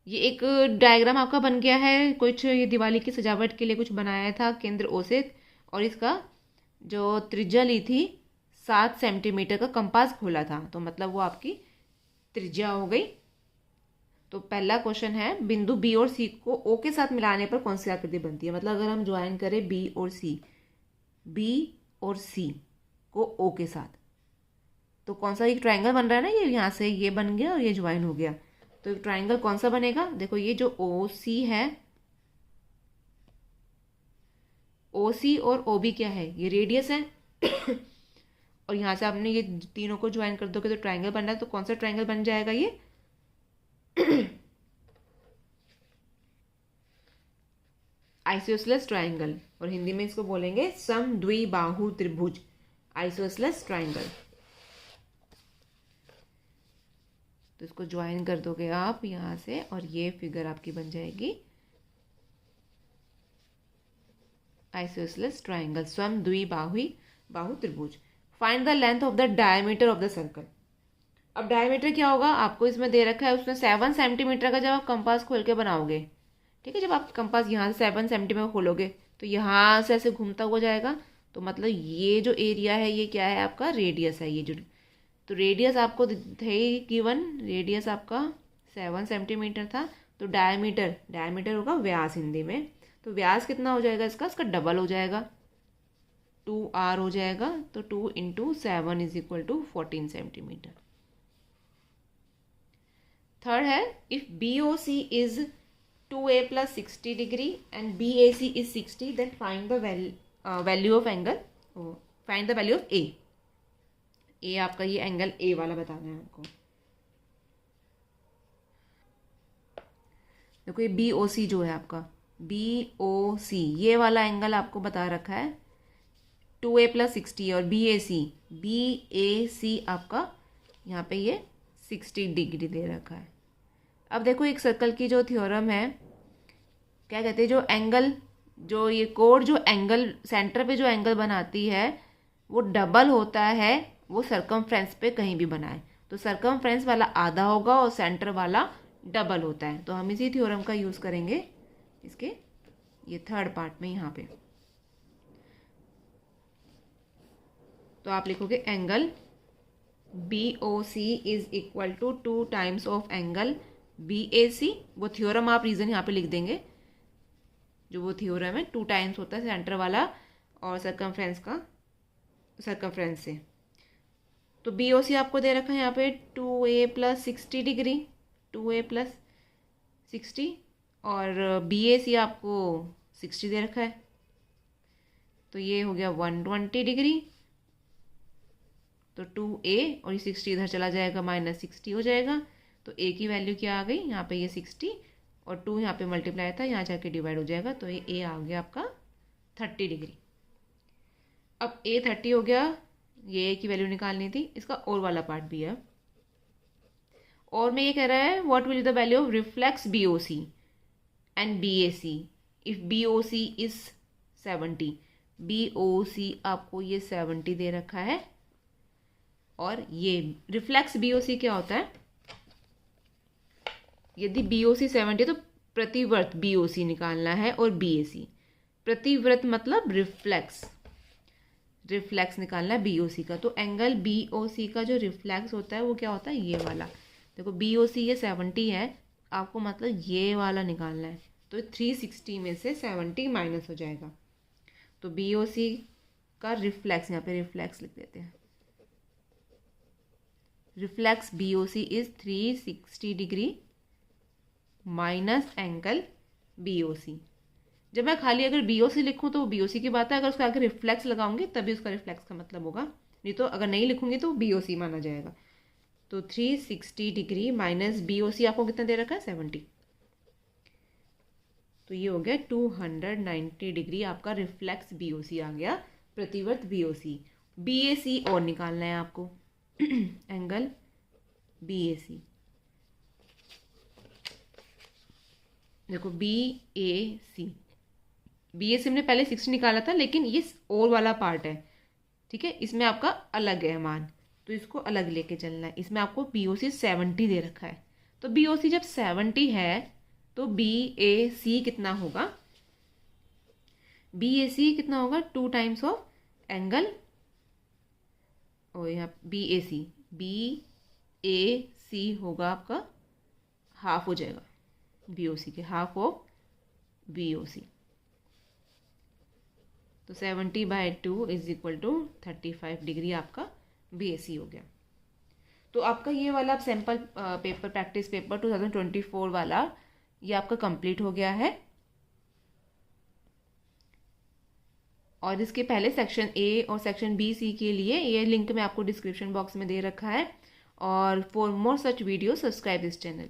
ये एक डायग्राम आपका बन गया है, कुछ ये दिवाली की सजावट के लिए कुछ बनाया था केंद्र ओ से, और इसका जो त्रिज्या ली थी 7 सेंटीमीटर का कंपास खोला था, तो मतलब वो आपकी त्रिज्या हो गई। तो पहला क्वेश्चन है, बिंदु बी और सी को ओ के साथ मिलाने पर कौन सी आकृति बनती है। मतलब अगर हम ज्वाइन करें बी और सी को ओ के साथ, तो कौन सा एक ट्रायंगल बन रहा है ना, ये यहाँ से ये बन गया और ये ज्वाइन हो गया, तो एक ट्रायंगल कौन सा बनेगा। देखो ये जो ओ सी है, ओ सी और ओ बी क्या है, ये रेडियस है और यहाँ से आपने ये तीनों को ज्वाइन कर दोगे तो ट्रायंगल बन रहा है। तो कौन सा ट्रायंगल बन जाएगा ये आइसोसेलेस ट्रायंगल, और हिंदी में इसको बोलेंगे समद्विबाहु त्रिभुज, आइसोसेलेस ट्रायंगल। तो इसको ज्वाइन कर दोगे आप यहाँ से और ये फिगर आपकी बन जाएगी आइसोसेलेस ट्रायंगल, समद्विबाहु त्रिभुज। Find the length of the diameter of the circle. अब डायमीटर क्या होगा, आपको इसमें दे रखा है, उसमें 7 सेंटीमीटर का जब आप कंपास खोल के बनाओगे, ठीक है, जब आप कंपास यहाँ से 7 सेंटीमीटर खोलोगे तो यहाँ से ऐसे घूमता हुआ जाएगा, तो मतलब ये जो एरिया है ये क्या है आपका रेडियस है, ये जो, तो रेडियस आपको थे गिवन, रेडियस आपका 7 सेंटीमीटर था, तो डायमीटर होगा व्यास हिंदी में, तो व्यास कितना हो जाएगा इसका डबल हो जाएगा, 2r हो जाएगा, तो 2 × 7 = 14 सेंटीमीटर। थर्ड है, इफ BOC is 2a + 60 degree and BAC is 60, then find the value of angle, find the value of A। A आपका ये एंगल A वाला बताना है आपको। देखो ये BOC जो है आपका, BOC ये वाला एंगल आपको बता रखा है 2a + 60, और BAC आपका यहाँ पे ये 60 डिग्री दे रखा है। अब देखो एक सर्कल की जो थ्योरम है, क्या कहते हैं, जो एंगल, जो ये कोड जो एंगल सेंटर पे जो एंगल बनाती है वो डबल होता है, वो सर्कमफ्रेंस पे कहीं भी बनाए तो सर्कमफ्रेंस वाला आधा होगा और सेंटर वाला डबल होता है। तो हम इसी थ्योरम का यूज़ करेंगे इसके ये थर्ड पार्ट में यहाँ पे। तो आप लिखोगे angle BOC is equal to 2 times of angle BAC। वो थ्योरम आप रीजन यहाँ पे लिख देंगे, जो वो थ्योरम है 2 टाइम्स होता है सेंटर वाला और सर्कमफ्रेंस से। तो BOC आपको दे रखा है यहाँ पे 2a + 60 डिग्री, 2a + 60, और BAC आपको 60 दे रखा है, तो ये हो गया 120 डिग्री, तो 2a और ये 60 इधर चला जाएगा, -60 हो जाएगा, तो a की वैल्यू क्या आ गई यहाँ पे, ये 60 और 2 यहाँ पे मल्टीप्लाई था, यहाँ जाके डिवाइड हो जाएगा, तो ये a आ गया आपका 30 डिग्री। अब a 30 हो गया, ये a की वैल्यू निकालनी थी, इसका और वाला पार्ट भी है, और में ये कह रहा है what will the value of reflex BOC and BAC if BOC is 70। BOC आपको ये 70 दे रखा है और ये रिफ्लेक्स बीओसी क्या होता है, यदि बीओसी 70 तो प्रतिवर्त बीओसी निकालना है, और बीएसी प्रतिव्रत मतलब रिफ्लेक्स निकालना है बीओसी का। तो एंगल बीओसी का जो रिफ्लेक्स होता है वो क्या होता है, ये वाला। देखो बीओसी ये 70 है, आपको मतलब ये वाला निकालना है, तो 360 में से 70 माइनस हो जाएगा। तो बीओसी का रिफ्लेक्स, यहाँ पे रिफ्लेक्स लिख देते हैं, reflex BOC is 360 degree minus angle BOC. जब मैं खाली अगर बीओसी लिखूं तो वो बीओसी की बात है, अगर उसका आगे रिफ्लेक्स लगाऊंगी तभी उसका रिफ्लेक्स का मतलब होगा, नहीं तो अगर नहीं लिखूंगी तो बीओसी माना जाएगा। तो 360 डिग्री माइनस बीओसी आपको कितना दे रखा है, 70, तो ये हो गया 290 डिग्री आपका रिफ्लेक्स बीओसी आ गया, प्रतिवर्त बीओसी। बीएसी और निकालना है आपको एंगल बीएसी। देखो बीएसी हमने पहले 60 निकाला था, लेकिन ये और वाला पार्ट है, ठीक है, इसमें आपका अलग है मान, तो इसको अलग लेके चलना है। इसमें आपको बीओसी 70 दे रखा है, तो बीओसी जब 70 है तो बीएसी कितना होगा, बीएसी कितना होगा, 2 टाइम्स ऑफ एंगल, और यहाँ बीएसी होगा आपका हाफ हो जाएगा बीओसी के, हाफ ऑफ बीओसी। तो 70/2 इज इक्वल टू 35 डिग्री आपका बीएसी हो गया। तो आपका ये वाला सैम्पल पेपर, प्रैक्टिस पेपर 2024 वाला, ये आपका कंप्लीट हो गया है। और इसके पहले सेक्शन ए और सेक्शन बी सी के लिए ये लिंक मैं आपको डिस्क्रिप्शन बॉक्स में दे रखा है। और for more such video subscribe this channel.